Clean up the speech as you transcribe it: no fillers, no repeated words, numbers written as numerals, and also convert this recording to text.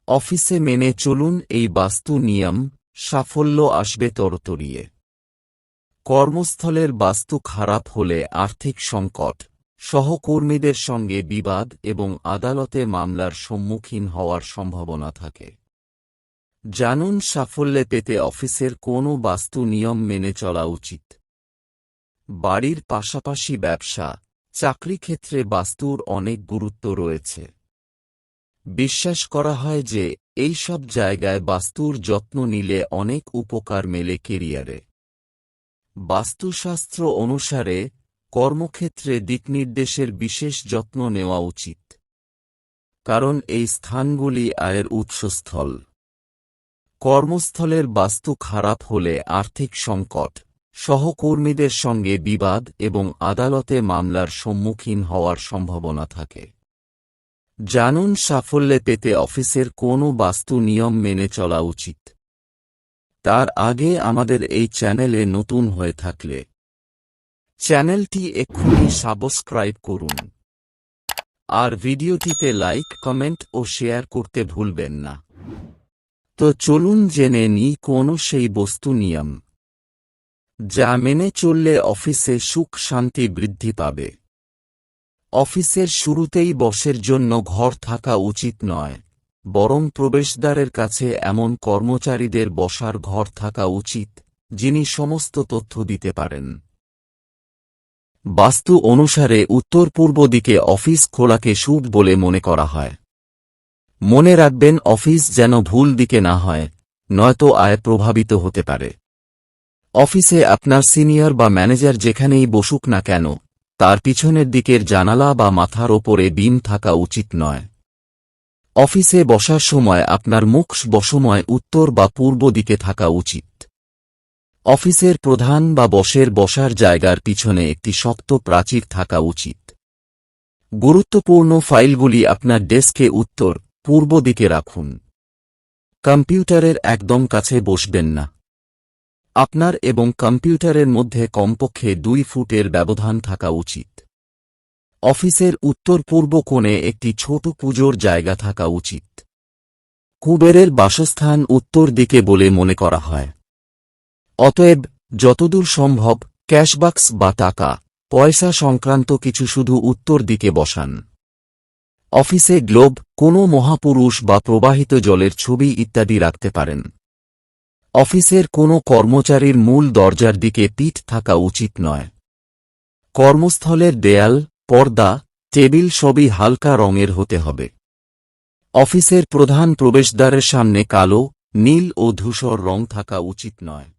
অফিসে মেনে চলুন এই বাস্তু নিয়ম, সাফল্য আসবে তরতরিয়ে। কর্মস্থলের বাস্তু খারাপ হলে আর্থিক সংকট, সহকর্মীদের সঙ্গে বিবাদ এবং আদালতে মামলার সম্মুখীন হওয়ার সম্ভাবনা থাকে। জানুন সাফল্যে পেতে অফিসের কোন বাস্তু নিয়ম মেনে চলা উচিত। বাড়ির পাশাপাশি ব্যবসা, চাকরি ক্ষেত্রে বাস্তুর অনেক গুরুত্ব রয়েছে। বিশ্বাস করা হয় যে এই সব জায়গায় বাস্তুর যত্ন নিলে অনেক উপকার মেলে কেরিয়ারে। বাস্তুশাস্ত্র অনুসারে কর্মক্ষেত্রে দিকনির্দেশের বিশেষ যত্ন নেওয়া উচিত, কারণ এই স্থানগুলি আয়ের উৎসস্থল। কর্মস্থলের বাস্তু খারাপ হলে আর্থিক সংকট, সহকর্মীদের সঙ্গে বিবাদ এবং আদালতে মামলার সম্মুখীন হওয়ার সম্ভাবনা থাকে। জানুন সাফল্যে পেতে অফিসের কোন বাস্তু নিয়ম মেনে চলা উচিত। তার আগে আমাদের এই চ্যানেলে নতুন হয়ে থাকলে চ্যানেলটি এক্ষুনি সাবস্ক্রাইব করুন, আর ভিডিওটিতে লাইক, কমেন্ট ও শেয়ার করতে ভুলবেন না। তো চলুন জেনে নিই কোন সেই বস্তু নিয়ম যা মেনে চললে অফিসে সুখ শান্তি বৃদ্ধি পাবে। অফিসের শুরুতেই বসের জন্য ঘর থাকা উচিত নয়, বরং প্রবেশদ্বারের কাছে এমন কর্মচারীদের বসার ঘর থাকা উচিত যিনি সমস্ত তথ্য দিতে পারেন। বাস্তু অনুসারে উত্তর পূর্ব দিকে অফিস খোলাকে শুভ বলে মনে করা হয়। মনে রাখবেন অফিস যেন ভুল দিকে না হয়, নয়তো আয় প্রভাবিত হতে পারে। অফিসে আপনার সিনিয়র বা ম্যানেজার যেখানেই বসুক না কেন, তার পিছনের দিকের জানালা বা মাথার ওপরে বিম থাকা উচিত নয়। অফিসে বসার সময় আপনার মুখ বসময় উত্তর বা পূর্ব দিকে থাকা উচিত। অফিসের প্রধান বা বসের বসার জায়গার পিছনে একটি শক্ত প্রাচীর থাকা উচিত। গুরুত্বপূর্ণ ফাইলগুলি আপনার ডেস্কে উত্তর পূর্ব দিকে রাখুন। কম্পিউটারের একদম কাছে বসবেন না। আপনার এবং কম্পিউটারের মধ্যে কমপক্ষে 2 ফুটের ব্যবধান থাকা উচিত। অফিসের উত্তর পূর্ব কোণে একটি ছোট পুজোর জায়গা থাকা উচিত। কুবেরের বাসস্থান উত্তর দিকে বলে মনে করা হয়। অতএব যতদূর সম্ভব ক্যাশবাক্স বা টাকা পয়সা সংক্রান্ত কিছু শুধু উত্তর দিকে বসান। অফিসে গ্লোব, কোনো মহাপুরুষ বা প্রবাহিত জলের ছবি ইত্যাদি রাখতে পারেন। অফিসের কোনো কর্মচারীর মূল দরজার দিকে পিঠ থাকা উচিত নয়। কর্মস্থলের দেয়াল, পর্দা, টেবিল সবই হালকা রঙের হতে হবে। অফিসের প্রধান প্রবেশদ্বারের সামনে কালো, নীল ও ধূসর রং থাকা উচিত নয়।